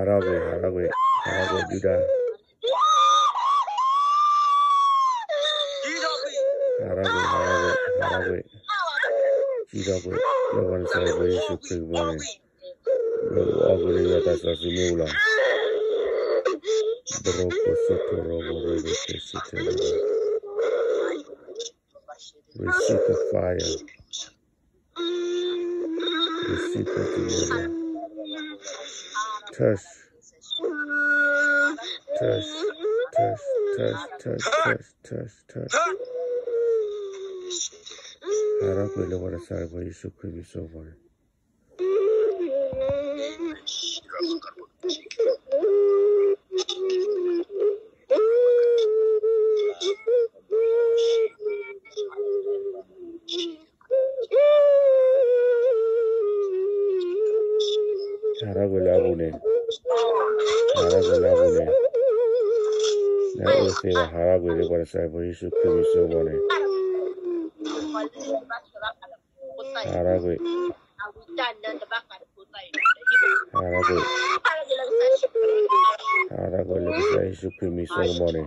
Haragwe, Judah. Haragwe. Chidagwe, Lawan Saibo Yusuf Kribane. Agwe Yata Sasimula. Broko Soto Robo Rebe Kesitela. Receive the fire. Receive it together. Touch. Haragwe Lawan Saibo Yusuf Kribane. Haragwe Labune. That was the Haragwe Lawan Saibo Yusuf Kribane. Haragwe. Haragwe Supreme Ceremony.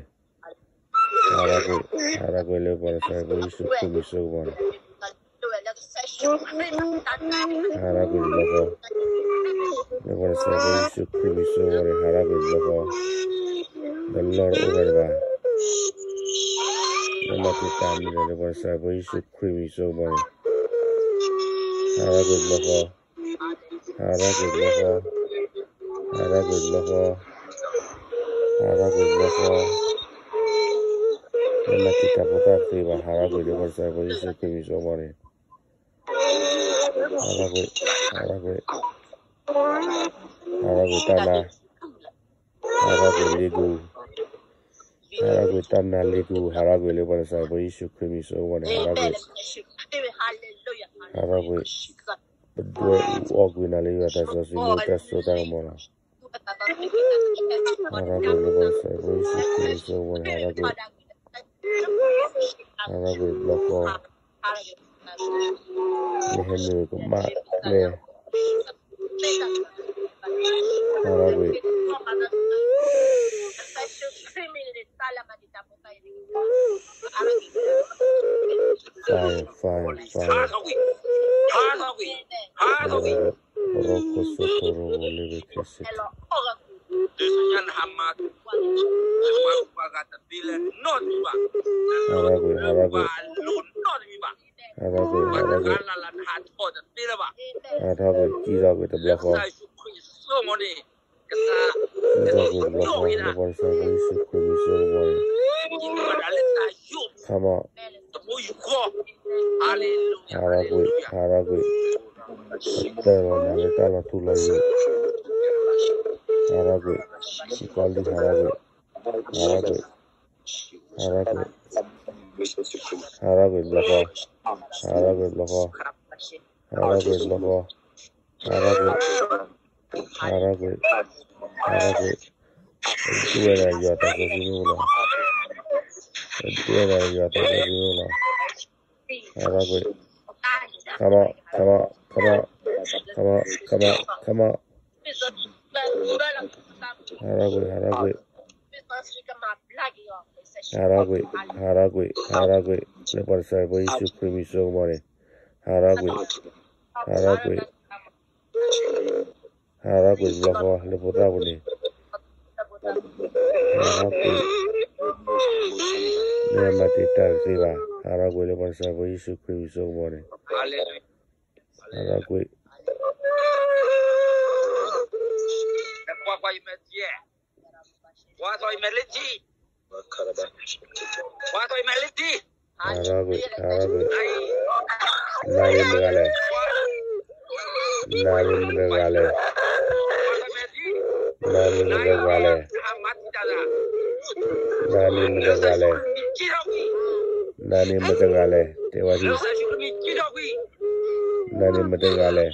Haragwe Lawan Saibo Yusuf Kribane. Haragwe Loho. Lawan Saibo Yusuf Kribane. Haragwe Loho. The Lord over the Lati Tamil Lawan Saibo Yusuf Kribane. Haragwe Loho. Lati Tapuka Tiba Haragwe Lawan Saibo Yusuf Kribane. Haragwe Tana. Haragwe Ligu. Haragwe Tana Ligu. Haragwe Lawan Saibo Yusuf Kribane. Haragwe Berdua Ogwin Ali Yata Sasimu Testo Tamona. Haragwe Lawan Saibo Yusuf Kribane. Haragwe Loko. Lehenu Kemak Le. Haragwe. Fire. Roko Sotoro Olive Cassette. Haragwe. Kira with the block off. Come on. Haragwe. Tala Tula. Haragwe. She called it Haragwe. Haragwe block off. Haragwe. Duera Yata Sasimula. Haragwe. Come on. Haragwe. Lawan Saibo Yusuf Kribane. Haragwe Loho Lepotawuni. Haragwe Nemati Tarziva. Haragwe Lawan Saibo Yusuf Kribane. Haragwe. Haragwe. Nari Mugale. Tewadi. Nani Mutagale.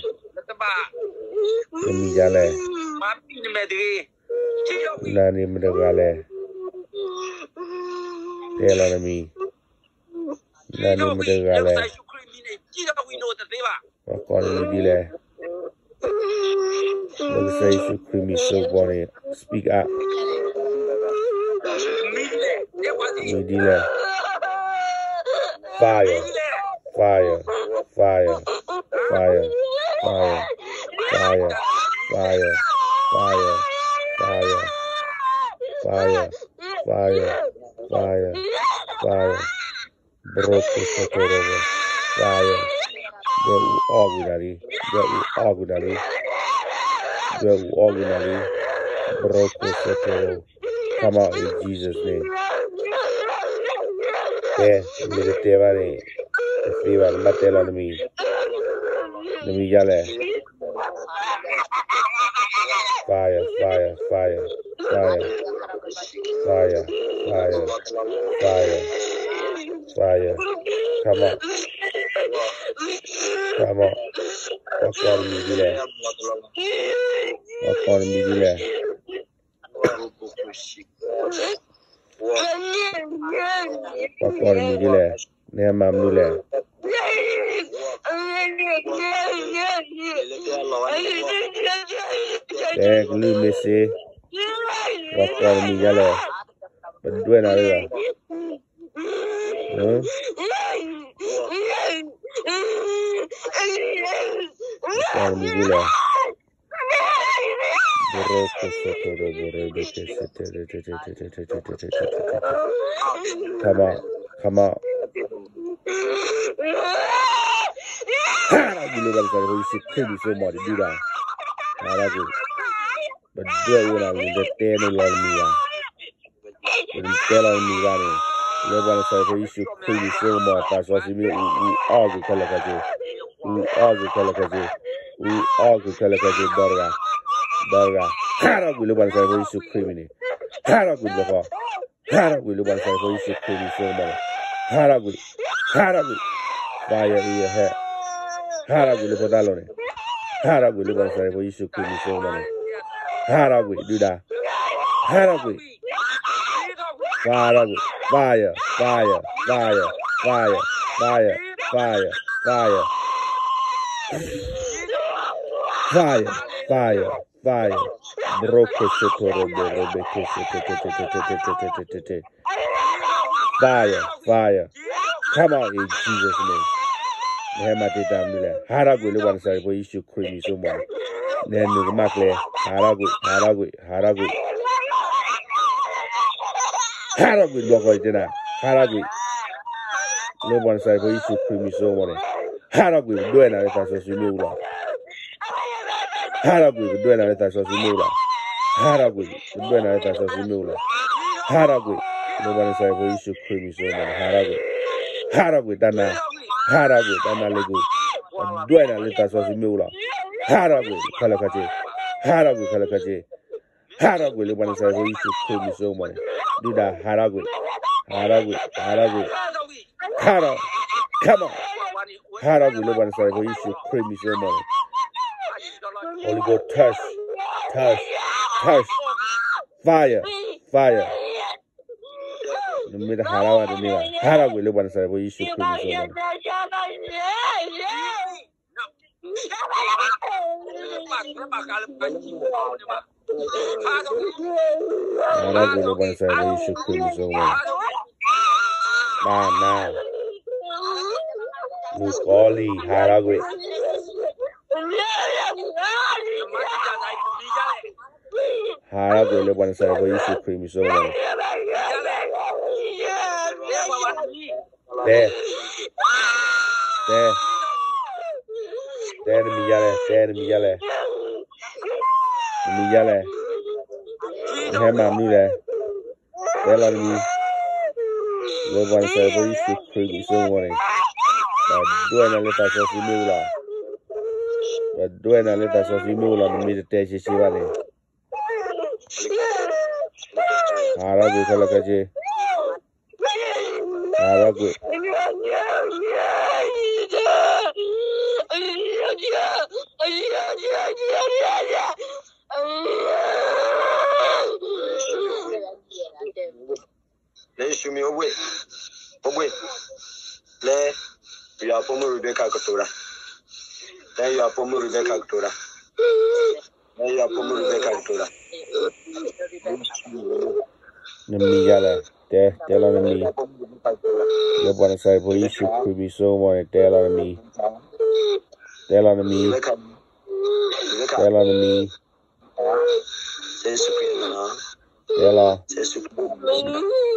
Mijale. Nani Mutagale. Telanami. Nani Look say you creamy so bonny. Speak up. Midile. Fire. Fire. Fire. Fire. Fire. Fire. Fire. Fire. Fire. Fire. Fire. Fire. Fire. Broke Sotorobo. Fire. Go ordinary. Go ordinary. Go ordinary. Broke Sotorobo. Come out in Jesus' name. Yeah, military. Fever, Mattel on me. Let me yell at. Fire, fire, fire, fire, fire, fire, fire, fire. Come on. Come on. Walk on me, delay. Walk on me, delay. Walk on me, delay. Never delay. Yeah, glue me, see. Walk on me, yellow. But do it, Come on, come on. You look like you should kill me so much to do that. But do it when I'm in the tail of me. When you tell on me, running. Nobody says you should kill me so much. That's what you mean. We argue, Kalakaji. We argue, Kalakaji. We argue, Kalakaji, Dorga. Dorga. Harag will look and say you should kill me. Harag will look up. Harag will look and say you should kill me so much. Harag will. Fire in your head. Harag will look at that on it. Harag will look and say you should kill me so much. Harag will do that. Harag will. Fire, fire, fire, fire, fire, fire, fire, fire, fire, fire, fire. Broke fire, fire. Come out in Jesus' name. Haragwe, the one side where you should creamy so much. Then you Haragwe. Haragwe, look like dinner. Haragwe. No one side where you should creamy so much. Haragwe, do another as you know. Haragwe, do another as you know. Haragwe, do another as you know. Haragwe, no one side where you should creamy so much. Haragwe, Dana. Haragwe, Dana Lego. Do another as you know. Haragwe, Kalakaji. Haragwe, Kalakaji. Haragwe, the one side where you should creamy so much. Do that, Haragwe. Haragwe. Haragwe. Come on. Haragwe, the one side where you should creamy so much. Only go touch. Fire. No matter how the name. Haragwe, the one side where you should creamy so much. Haragwe, the one side where you should creamy so much. Nah. Muscoli, Haragwe. Haragwe, the one side where you should creamy so much. There, Miyale. Hamamule. Tell me. No one said where you should creamy so much. But doing a little as you know. But doing a little as you know, I'm meditation. Haragwe, Kalakaji. Haragwe. Let's show me away. Let you are from Rebecca Cotora. Then you are from Rebecca Cotora. ya pomu Rebecca Tola. Namigala, tell on me. Live on the side for issue could be so money, tell on me. Tell on me. Tell on me. Tell on.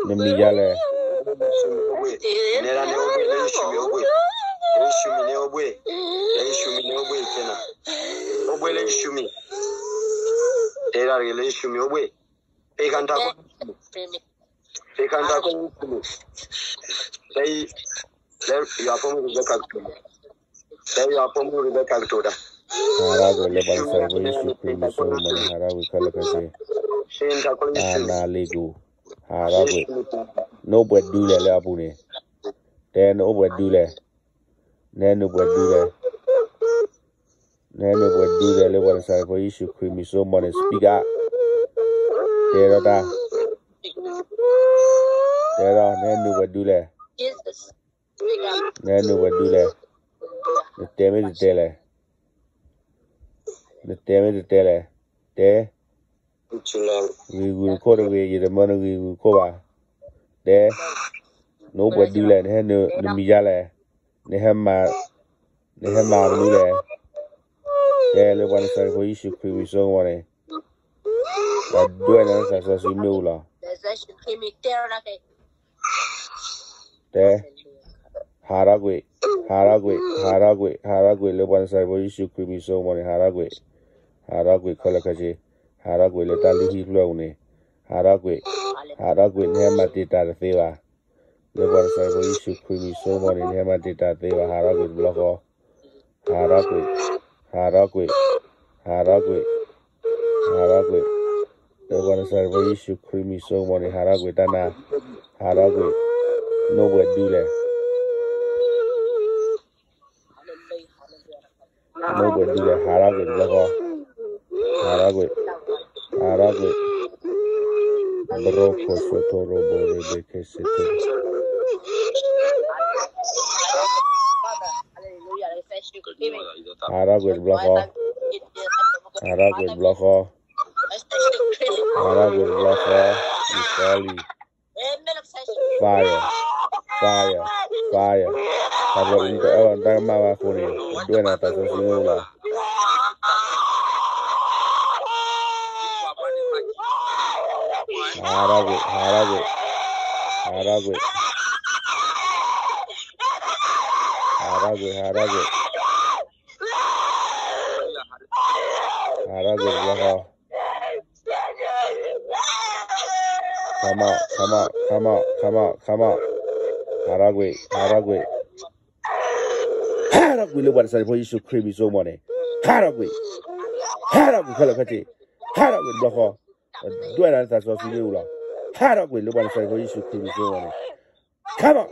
Namigala. Harago live on the side for issue could be so money, Harago Kalakache. Lego. Harago. Nobody do that, Labune. Then nobody do that. Then nobody do that. Then nobody do that, live on the side for issue could be so money. Speak out. There, then nobody do that. Then nobody do that. The damage is there. The damage is there. There. We will record away the money we will cover. There. Nobody do that. The Mijala. The Hammer. The Hammer do that. There, live on the side for issue could be so money. But do an answer as we know. There. Haragwe, live on the side for issue could be so money. Haragwe, Kolakaji, Haragwe, letali he flowne. Haragwe, Nematita the Theva. Live on the side for issue could be so money. Nematita Theva, Haragwe, Blocker. Haragwe, live on the side for issue could be so money. Haragwe, Dana, Haragwe, nobody do that. Nobody do that. Haragwe, Blocker. Haragwe. Broko Sotoro Rebecca City. Haragwe, Blocker. Fire. Kalau untuk orang tak mau aku ni, dua nak tak sosial lah. Haragwe. Come out. Haragwe. Live on the side for issue creamy so money. Haragwe, Kalakati. Haragwe, Blocker. Do an answer so you Haragwe, live on the side for issue creamy so money. Come on.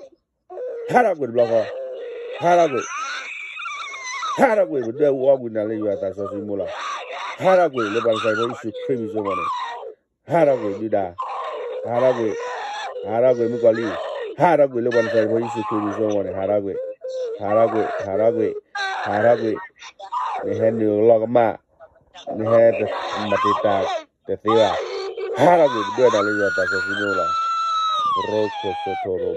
Haragwe, Blocker. Haragwe, but they walk with the lady at that social mula. Haragwe, live on the side for issue creamy so money. Haragwe, do that. Haragwe, Mukali. Haragwe, live on the side for issue creamy so money. Haragwe. They had new logama. They had the matita, the theater. Haragwe, do that lady at that social mula. Roko Sotoro,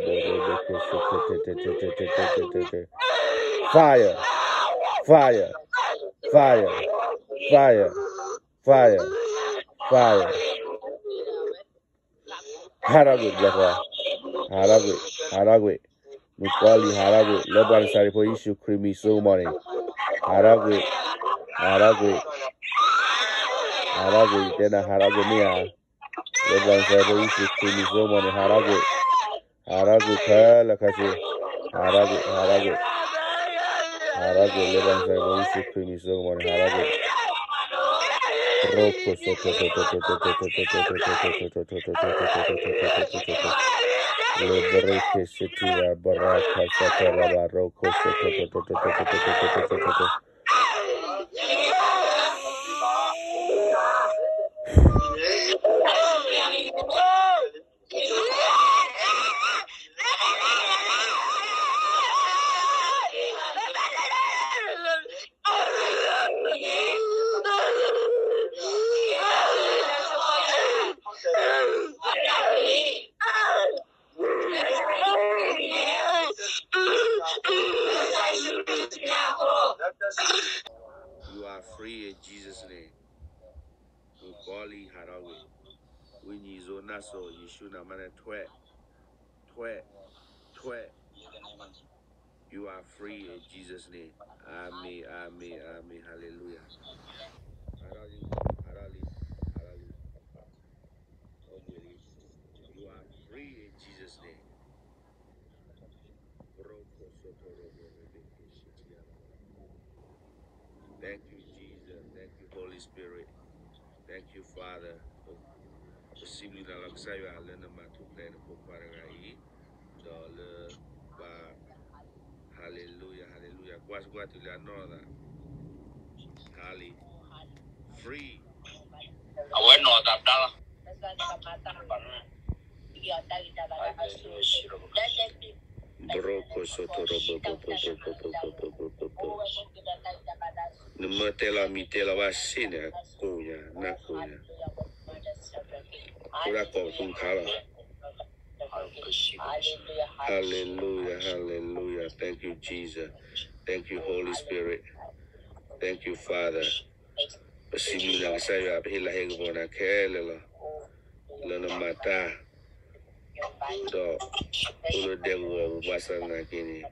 Fire. Haragwe. Mukwali Haragwe. Live on the side for issue creamy so money. Haragwe. Then Haragwe Mia. Live on the side for issue creamy so money. Haragwe. Kalakashi. Haragwe. Live on the side for issue creamy so money. Haragwe. Roko Liberate City Baraka Sataraba Roko You are free in Jesus' name. Bali harawe. Winnie zonaso yishuna mana twet. You are free in Jesus' name. Amen. Hallelujah. You are free in Jesus' name. Thank you, Jesus. Thank you, Holy Spirit. Thank you, Father. Possibly na laksayo alena matuklena poparagai. Dollar ba. Hallelujah. Kwatu la noda. Hallelujah. Free. Bueno, adaptada. Broko sotoro Numatela mitela wasina kunya na kunya. Kura ko kala. Hallelujah. Thank you, Jesus. Thank you, Holy Spirit. Thank you, Father. Pasimu na kasayo apihila hego na kelela. Lana mata. Do. Ulo dewa ubasa na kini.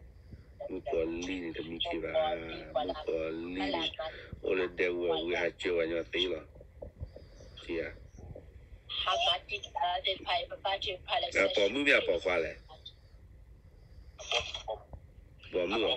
Muko lini to mikiba. Muko lini. Ulo dewa we hacho wanyo thila. Tia. Na po mumi apo kwale. Bo mu.